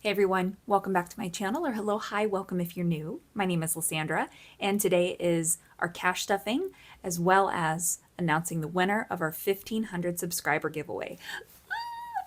Hey everyone, welcome back to my channel, or hello, hi, welcome if you're new. My name is Lasandra, and today is our cash stuffing, as well as announcing the winner of our 1,500 subscriber giveaway.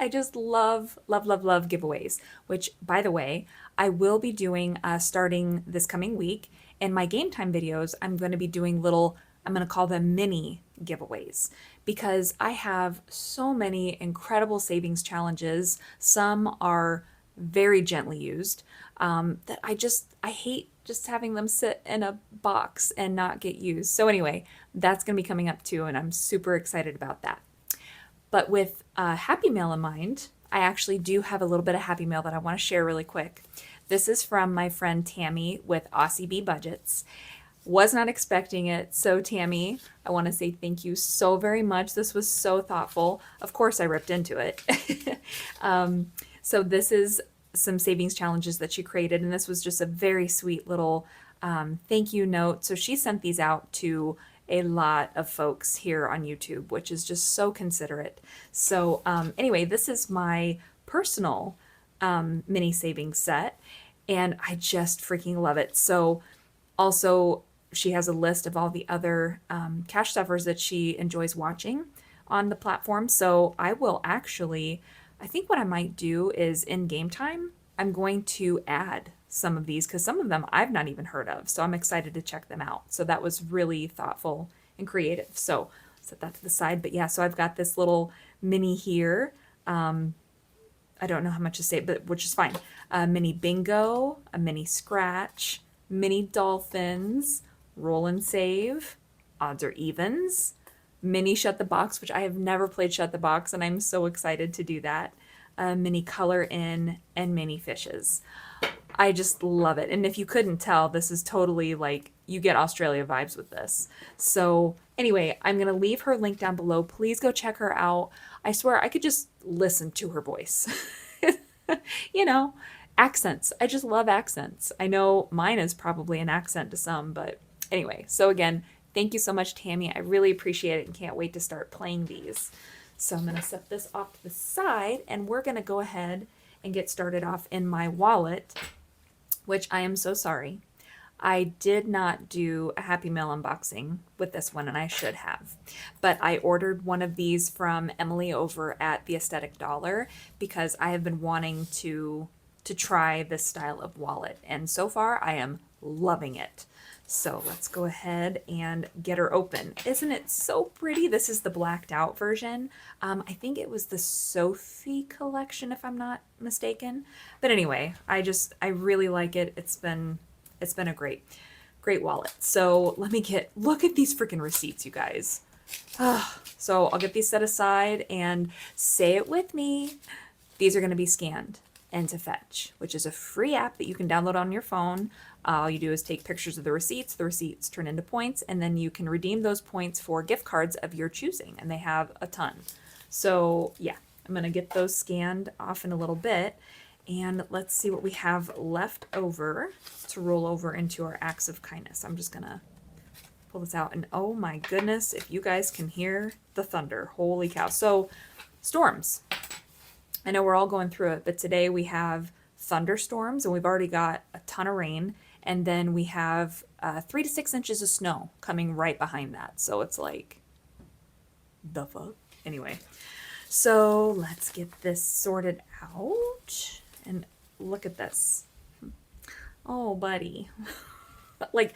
I just love, love, love, love giveaways, which, by the way, I will be doing starting this coming week. In my game time videos, I'm going to be doing I'm going to call them mini giveaways, because I have so many incredible savings challenges. Some are very gently used, that I hate just having them sit in a box and not get used. So anyway, that's going to be coming up too, and I'm super excited about that. But with Happy Mail in mind, I actually do have a little bit of Happy Mail that I want to share really quick. This is from my friend Tammy with Aussie Bee Budgets. Was not expecting it. So Tammy, I want to say thank you so very much. This was so thoughtful. Of course I ripped into it. So this is some savings challenges that she created, and this was just a very sweet little thank you note. So she sent these out to a lot of folks here on YouTube, which is just so considerate. So anyway, this is my personal mini savings set, and I just freaking love it. So also, she has a list of all the other cash stuffers that she enjoys watching on the platform. So I will actually, I think what I might do is in game time, I'm going to add some of these because some of them I've not even heard of. So I'm excited to check them out. So that was really thoughtful and creative. So set that to the side. But yeah, so I've got this little mini here. I don't know how much to say, but which is fine. A mini bingo, a mini scratch, mini dolphins, roll and save, odds or evens, mini shut the box, which I have never played shut the box, and I'm so excited to do that. Mini color in, and mini fishes. I just love it. And if you couldn't tell, this is totally like, you get Australia vibes with this. So anyway, I'm going to leave her link down below. Please go check her out. I swear I could just listen to her voice. You know, accents. I just love accents. I know mine is probably an accent to some, but anyway. So again, thank you so much, Tammy. I really appreciate it and can't wait to start playing these. So I'm going to set this off to the side, and we're going to go ahead and get started off in my wallet, which I am so sorry. I did not do a Happy Mail unboxing with this one, and I should have. But I ordered one of these from Emily over at the Aesthetic Dollar because I have been wanting to try this style of wallet, and so far I am loving it. So let's go ahead and get her open. Isn't it so pretty? This is the blacked out version. I think it was the Sophie collection, if I'm not mistaken. But anyway, I really like it. It's been a great wallet. So look at these freaking receipts, you guys. So I'll get these set aside and say it with me. These are going to be scanned into Fetch, which is a free app that you can download on your phone. All you do is take pictures of the receipts turn into points, and then you can redeem those points for gift cards of your choosing, and they have a ton. So yeah, I'm going to get those scanned off in a little bit, and let's see what we have left over to roll over into our acts of kindness. I'm just going to pull this out, and oh my goodness, if you guys can hear the thunder, holy cow. So storms. I know we're all going through it, but today we have thunderstorms, and we've already got a ton of rain, and then we have 3 to 6 inches of snow coming right behind that. So it's like, the fuck? Anyway, so let's get this sorted out, and look at this. Oh, buddy. Like,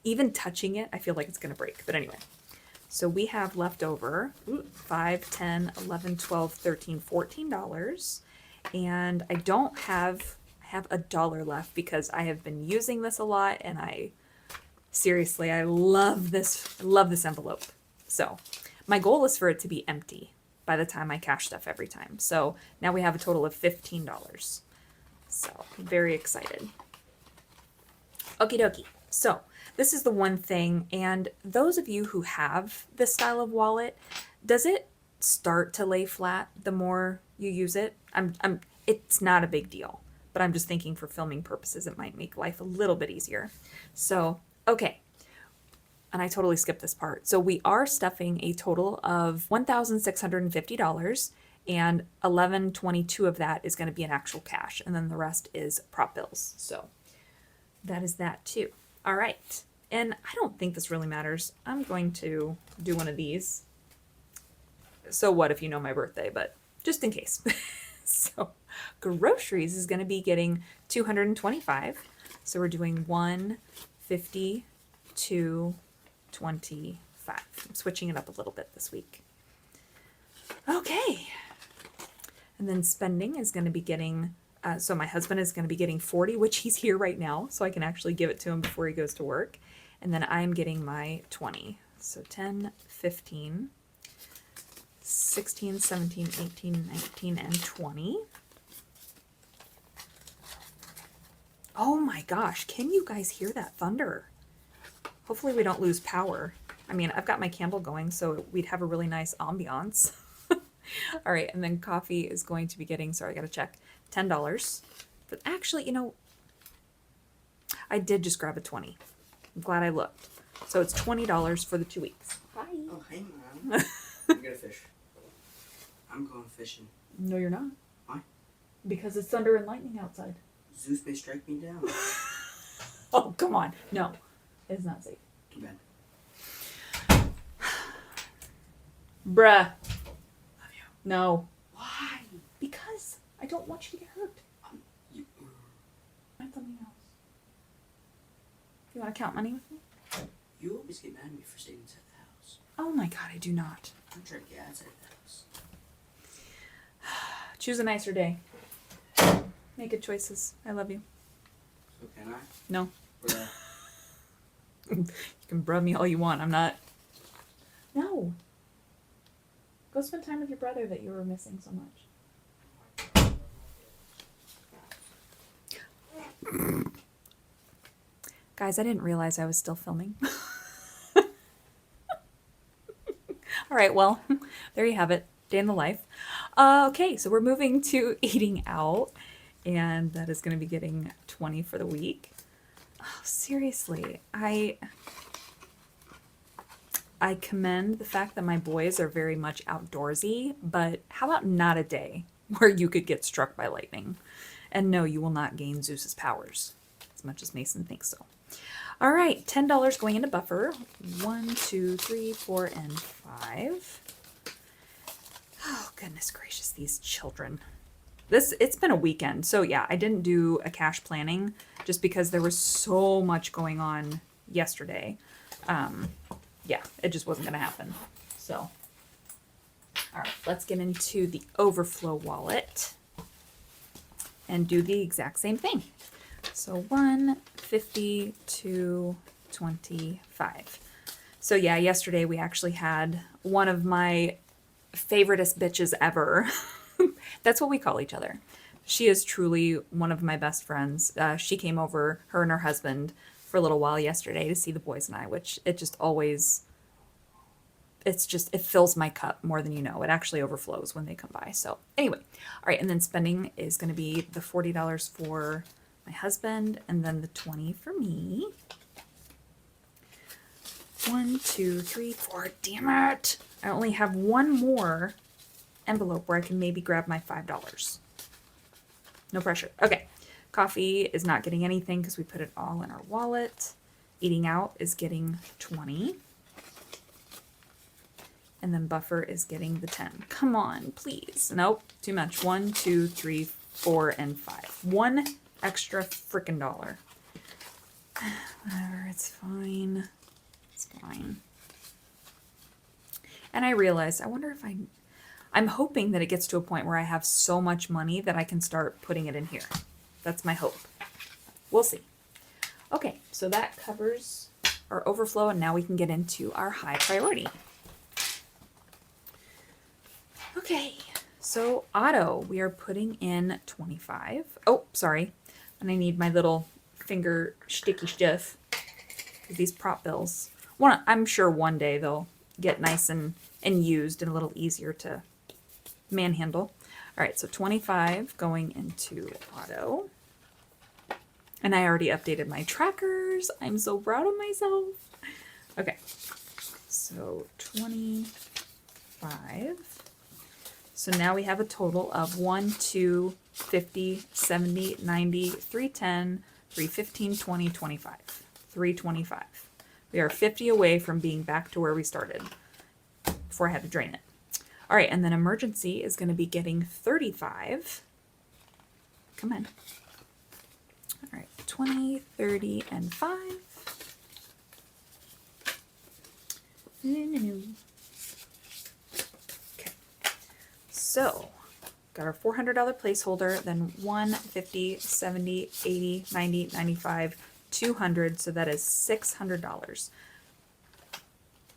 even touching it, I feel like it's going to break. But anyway, so we have left over $5, $10, $11, $12, $13, $14. And I don't have $1 left because I have been using this a lot, and I love this envelope. So my goal is for it to be empty by the time I cash stuff every time. So now we have a total of $15. So I'm very excited. Okie dokie. So this is the one thing, and those of you who have this style of wallet, does it start to lay flat the more you use it? It's not a big deal, but I'm just thinking for filming purposes, it might make life a little bit easier. So, okay. And I totally skipped this part. So we are stuffing a total of $1,650, and 11.22 of that is going to be in actual cash, and then the rest is prop bills. So that is that too. All right. And I don't think this really matters. I'm going to do one of these. So what if you know my birthday, but just in case. So groceries is going to be getting 225. So we're doing 150 to 25. I'm switching it up a little bit this week. Okay. And then spending is going to be getting, so my husband is going to be getting 40, which he's here right now, so I can actually give it to him before he goes to work. And then I'm getting my 20. So 10, 15, 16, 17, 18, 19, and 20. Oh my gosh, can you guys hear that thunder? Hopefully we don't lose power. I mean, I've got my candle going, so we'd have a really nice ambiance. All right, and then coffee is going to be getting, sorry, I gotta check, $10. But actually, you know, I did just grab a 20. I'm glad I looked. So it's $20 for the 2 weeks. Hi. Oh, hey, Mom. I'm gonna fish. I'm going fishing. No, you're not. Why? Because it's thunder and lightning outside. Zeus may strike me down. Oh, come on. No, it's not safe. Too bad. Bruh. Love you. No. Why? Because I don't want you to get hurt. You... Find something else. You want to count money with me? You always get mad at me for staying inside the house. Oh my god, I do not. I'm trying to get outside the house. Choose a nicer day. Make good choices. I love you. So can I? No. Bruh. You can brub me all you want. I'm not. No. Go spend time with your brother that you were missing so much. Guys, I didn't realize I was still filming. All right, well, there you have it. Day in the life. Okay, so we're moving to eating out, and that is going to be getting 20 for the week. Oh, seriously, I commend the fact that my boys are very much outdoorsy, but how about not a day where you could get struck by lightning? And no, you will not gain Zeus's powers, as much as Mason thinks so. All right, $10 going into buffer. 1, 2, 3, 4, and 5. Oh, goodness gracious, these children. It's been a weekend, so yeah, I didn't do a cash planning just because there was so much going on yesterday. Yeah, it just wasn't going to happen. So, all right, let's get into the overflow wallet and do the exact same thing. So 150 to 25. So yeah, yesterday we actually had one of my favoriteest bitches ever. That's what we call each other. She is truly one of my best friends. She came over, her and her husband, for a little while yesterday to see the boys and I, which it just always, it fills my cup more than you know. It actually overflows when they come by. So anyway, all right, and then spending is going to be the $40 for my husband and then the 20 for me. 1, 2, 3, 4. Damn it! I only have one more envelope where I can maybe grab my $5. No pressure. Okay. Coffee is not getting anything because we put it all in our wallet. Eating out is getting 20. And then buffer is getting the 10. Come on, please. Nope, too much. 1, 2, 3, 4, and 5. One extra frickin' dollar. Whatever, it's fine. It's fine. And I realized, I wonder if I'm hoping that it gets to a point where I have so much money that I can start putting it in here. That's my hope. We'll see. Okay, so that covers our overflow, and now we can get into our high priority. Okay, so auto, we are putting in 25. Oh, sorry. And I need my little finger sticky stuff. These prop bills. I'm sure one day they'll get nice and used and a little easier to manhandle. All right, so 25 going into auto. And I already updated my trackers. I'm so proud of myself. Okay, so 25. So now we have a total of 1, 2, 50, 70, 90, 310, 315, 20, 25. 325. We are 50 away from being back to where we started before I had to drain it. All right, and then emergency is going to be getting 35. Come on. All right, 20, 30, and 5. Okay, so got our $400 placeholder, then 150, 70, 80, 90, 95, 200, so that is $600. Is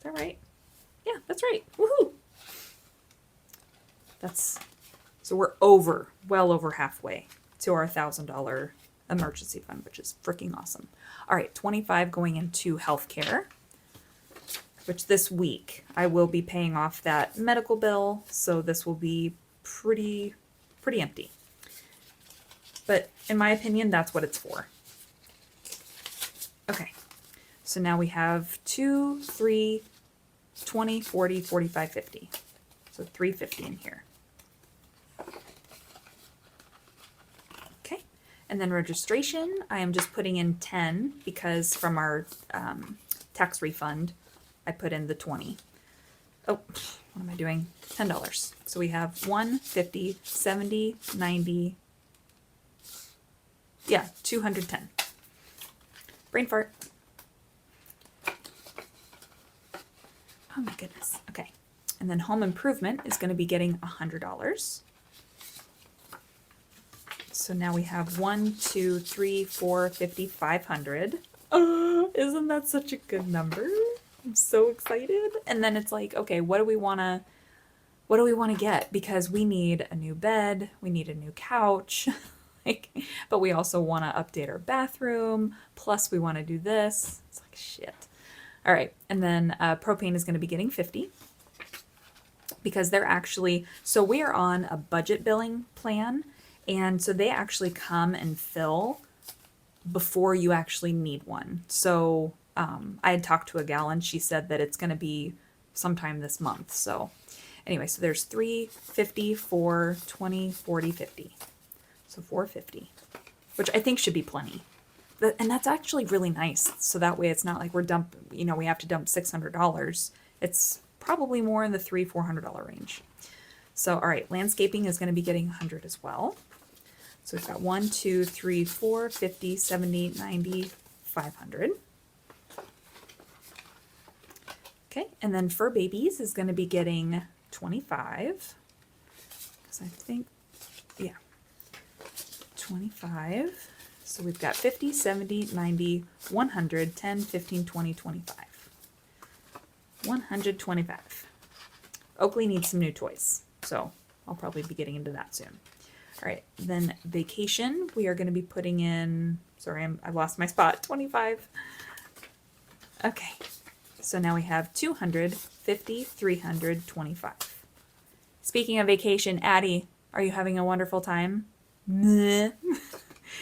that right? Yeah, that's right. Woohoo! So we're well over halfway to our $1,000 emergency fund, which is freaking awesome. All right, 25 going into healthcare, which this week I will be paying off that medical bill, so this will be pretty empty. But in my opinion, that's what it's for. Okay, so now we have 2, 3, 20, 40, 45, 50. So 350 in here. Okay, and then registration, I am just putting in 10 because from our tax refund, I put in the 20. Oh, what am I doing? $10. So we have 150, 70, 90, yeah, 210. Brain fart. Oh my goodness. Okay. And then home improvement is going to be getting $100. So now we have 1, 2, 3, 4, 50, 500. Oh, isn't that such a good number? I'm so excited. And then it's like, okay, what do we want to get? Because we need a new bed, we need a new couch, but we also want to update our bathroom. Plus we want to do this. It's like shit. All right, and then propane is going to be getting 50 because they're actually, so we are on a budget billing plan, and so they actually come and fill before you actually need one. So I had talked to a gal and she said that it's going to be sometime this month. So anyway, so there's 3, 50, 4, 20, 40, 50. So 450, which I think should be plenty. And that's actually really nice. So that way it's not like we have to dump $600. It's probably more in the $300-400 range. So, all right, landscaping is going to be getting 100 as well. So we've got 1, 2, 3, 4, 50, 70, 90, 500. Okay, and then fur babies is going to be getting 25. Because I think, yeah, 25. So we've got 50, 70, 90, 100, 10, 15, 20, 25. 125. Oakley needs some new toys, so I'll probably be getting into that soon. All right, then vacation, we are going to be putting in, sorry, I've lost my spot, 25. Okay, so now we have 200, 50, 300, 25. Speaking of vacation, Addie, are you having a wonderful time?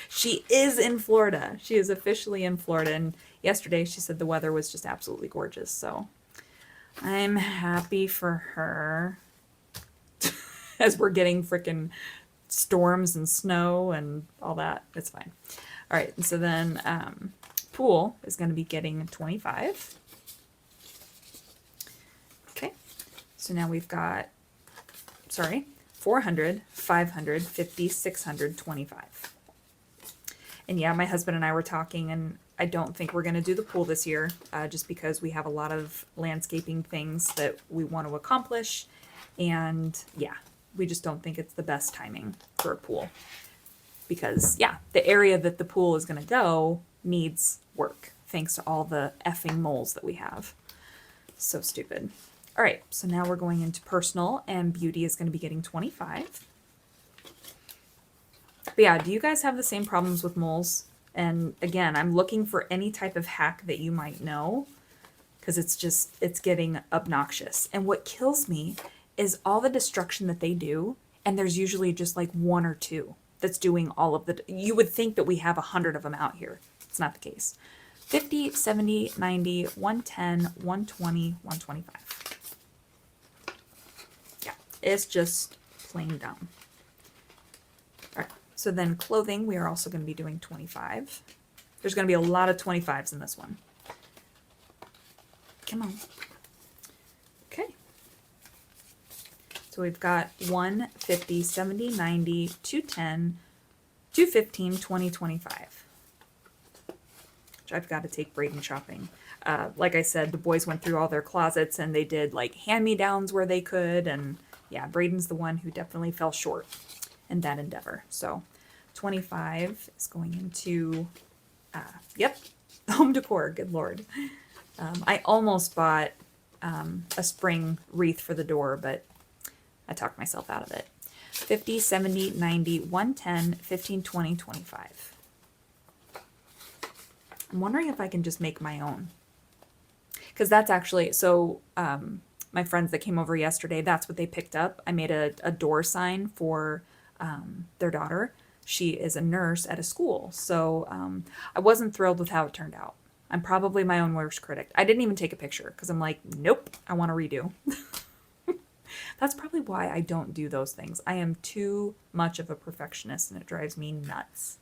She is in Florida. She is officially in Florida, and yesterday she said the weather was just absolutely gorgeous, so I'm happy for her. As we're getting freaking storms and snow and all that. It's fine. All right, and so then pool is going to be getting 25. Okay, so now we've got, 400, 500, 50, 600, 25. And yeah, my husband and I were talking, and I don't think we're going to do the pool this year, just because we have a lot of landscaping things that we want to accomplish. And yeah, we just don't think it's the best timing for a pool. Because yeah, the area that the pool is going to go needs work, thanks to all the effing moles that we have. So stupid. All right, so now we're going into personal, and beauty is going to be getting 25. But yeah, do you guys have the same problems with moles? And again, I'm looking for any type of hack that you might know, because it's getting obnoxious. And what kills me is all the destruction that they do, and there's usually just like 1 or 2 that's doing all of the, you would think that we have 100 of them out here. It's not the case. 50, 70, 90, 110, 120, 125. Yeah, it's just plain dumb. All right, so then clothing, we are also going to be doing 25. There's going to be a lot of 25s in this one. Come on. Okay. So we've got 1, 50, 70, 90, 210, 215, 20, 25. Which I've got to take Braden shopping. Like I said, the boys went through all their closets and they did like hand-me-downs where they could. And yeah, Braden's the one who definitely fell short in that endeavor. So 25 is going into, yep, home decor. Good Lord. I almost bought a spring wreath for the door, but I talked myself out of it. 50, 70, 90, 110, 15, 20, 25. I'm wondering if I can just make my own. Because that's actually, so my friends that came over yesterday, that's what they picked up. I made a door sign for their daughter. She is a nurse at a school. So I wasn't thrilled with how it turned out. I'm probably my own worst critic. I didn't even take a picture because I'm like, nope, I want to redo. That's probably why I don't do those things. I am too much of a perfectionist and it drives me nuts.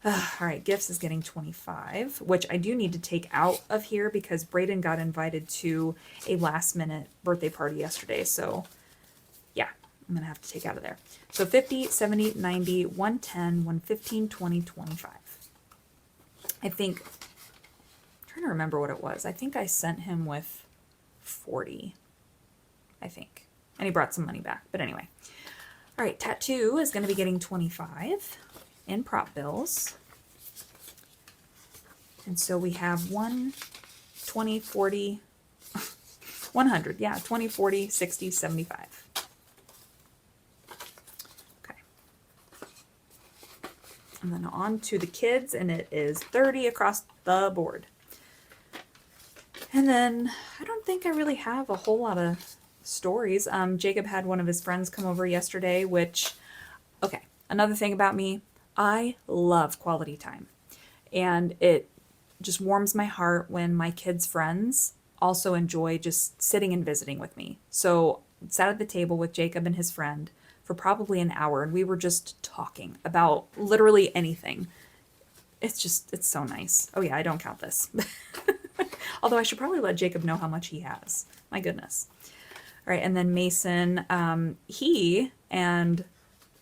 All right, gifts is getting 25, which I do need to take out of here because Braden got invited to a last minute birthday party yesterday. So yeah, I'm going to have to take out of there. So 50, 70, 90, 110, 115, 20, 25. I think, I'm trying to remember what it was. I think I sent him with 40, I think. And he brought some money back. But anyway. All right, tattoo is going to be getting 25 in prop bills. And so we have 1, 20, 40, 100. Yeah, 20, 40, 60, 75. Okay. And then on to the kids, and it is 30 across the board. And then I don't think I really have a whole lot of stories. Jacob had one of his friends come over yesterday, which, okay, another thing about me, I love quality time. And it just warms my heart when my kids' friends also enjoy just sitting and visiting with me. So sat at the table with Jacob and his friend for probably an hour, and we were just talking about literally anything. It's so nice. Oh yeah, I don't count this. Although I should probably let Jacob know how much he has. My goodness. All right, and then Mason, he and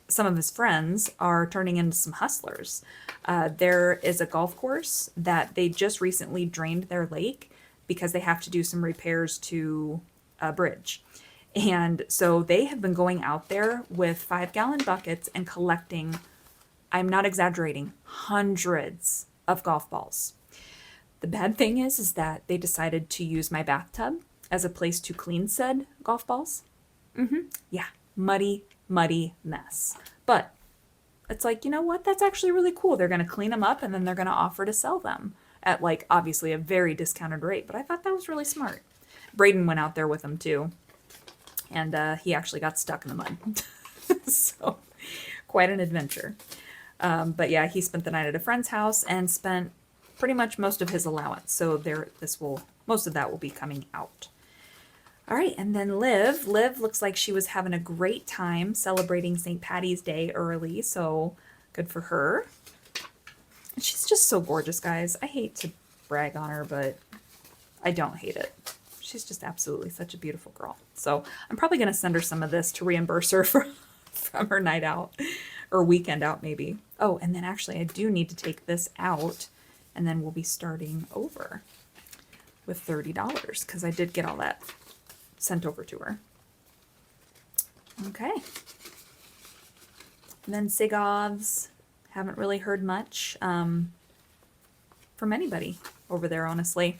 some of his friends are turning into some hustlers. There is a golf course that they just recently drained their lake because they have to do some repairs to a bridge. And so they have been going out there with 5-gallon buckets and collecting, I'm not exaggerating, hundreds of golf balls. The bad thing is that they decided to use my bathtub as a place to clean said golf balls. Yeah, muddy mess. But it's like, you know what? That's actually really cool. They're going to clean them up and then they're going to offer to sell them at like obviously a very discounted rate. But I thought that was really smart. Braden went out there with them too. And he actually got stuck in the mud. So quite an adventure. But yeah, he spent the night at a friend's house and spent pretty much most of his allowance. So most of that will be coming out. All right, and then Liv looks like she was having a great time celebrating St. Patty's Day early, so good for her. And she's just so gorgeous, guys. I hate to brag on her, but I don't hate it. She's just absolutely such a beautiful girl. So I'm probably going to send her some of this to reimburse her from her night out, or weekend out maybe. Oh, and then actually I do need to take this out, and then we'll be starting over with $30 because I did get all that sent over to her. Okay. And then Sigovs, haven't really heard much from anybody over there, honestly.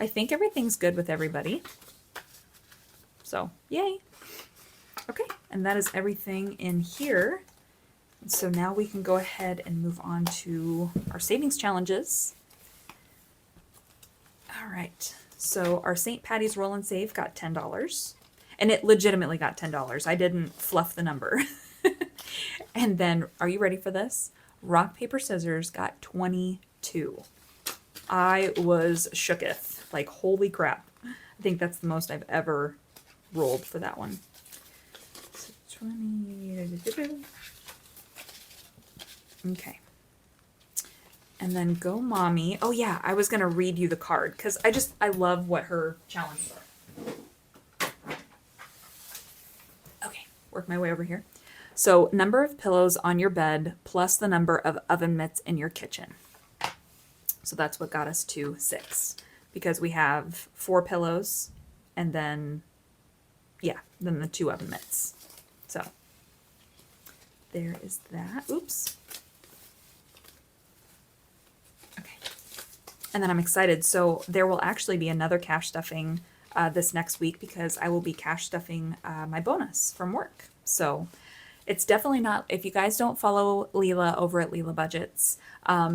I think everything's good with everybody. So, yay. Okay, and that is everything in here. So now we can go ahead and move on to our savings challenges. All right. So our St. Patty's Roll and Save got $10. And it legitimately got $10. I didn't fluff the number. And then, are you ready for this? Rock, paper, scissors got 22. I was shooketh. Like, holy crap. I think that's the most I've ever rolled for that one. So 20. Okay. And then Go Mommy. Oh yeah, I was gonna read you the card because I love what her challenges are. Okay, work my way over here. So number of pillows on your bed plus the number of oven mitts in your kitchen. So that's what got us to 6 because we have 4 pillows and then, yeah, then the 2 oven mitts. So there is that. Oops. Okay. And then I'm excited. So there will actually be another cash stuffing this next week because I will be cash stuffing my bonus from work. So it's definitely not, if you guys don't follow Leela over at Leela Budgets,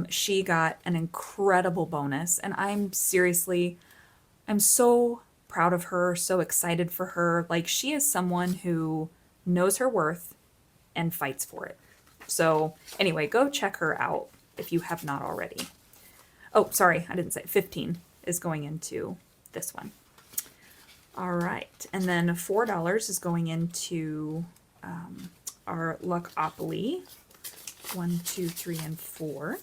she got an incredible bonus and I'm so proud of her, so excited for her. Like she is someone who knows her worth and fights for it. So anyway, go check her out if you have not already. Oh, sorry, I didn't say 15 is going into this one. All right, and then $4 is going into our Luckopoly. 1, 2, 3, and 4.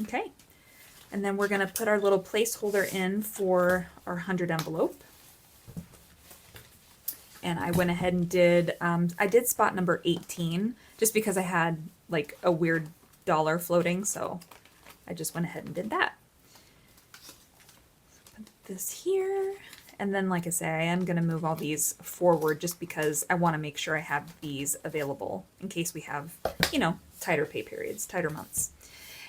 Okay, and then we're gonna put our little placeholder in for our 100 envelope. And I went ahead and did, I did spot number 18 just because I had like a weird dollar floating, so I just went ahead and did that. Put this here, and then like I say, I am going to move all these forward just because I want to make sure I have these available in case we have, you know, tighter pay periods, tighter months.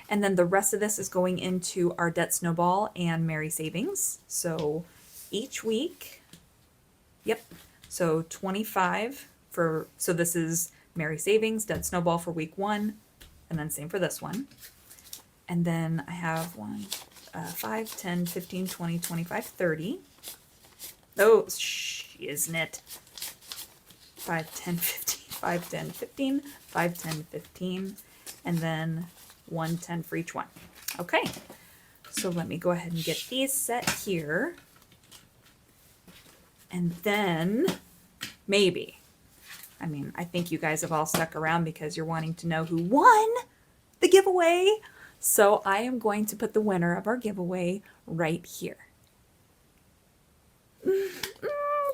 And then the rest of this is going into our Debt Snowball and Merry Savings. So each week, yep, so 25 for, so this is Merry Savings, Debt Snowball for week 1, and then same for this one. And then I have 5, 10, 15, 20, 25, 30. Oh, isn't it? 5, 10, 15, 5, 10, 15, 5, 10, 15, and then 110 for each one. Okay, so let me go ahead and get these set here. And then maybe, I mean, I think you guys have all stuck around because you're wanting to know who won the giveaway. So I am going to put the winner of our giveaway right here.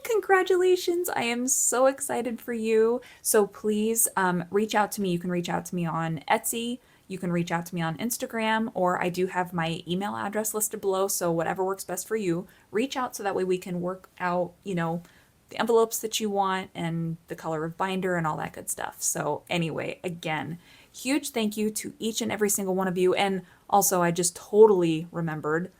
Congratulations. I am so excited for you. So please reach out to me. You can reach out to me on Etsy. You can reach out to me on Instagram, or I do have my email address listed below. So whatever works best for you, reach out so that way we can work out, you know, the envelopes that you want and the color of binder and all that good stuff. So anyway, again, huge thank you to each and every single one of you. And also, I just totally remembered,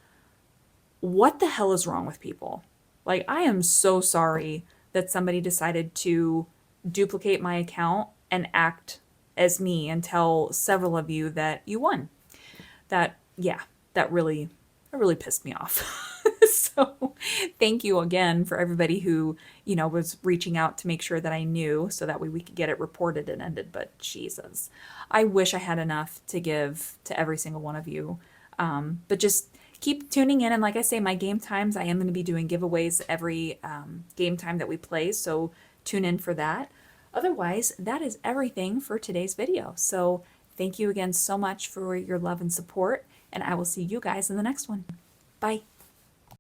what the hell is wrong with people? Like, I am so sorry that somebody decided to duplicate my account and act as me and tell several of you that you won. That really pissed me off. So thank you again for everybody who, you know, was reaching out to make sure that I knew so that way we could get it reported and ended. But Jesus, I wish I had enough to give to every single one of you. But just keep tuning in. And like I say, my game times, I am going to be doing giveaways every game time that we play. So tune in for that. Otherwise, that is everything for today's video. So thank you again so much for your love and support, and I will see you guys in the next one. Bye.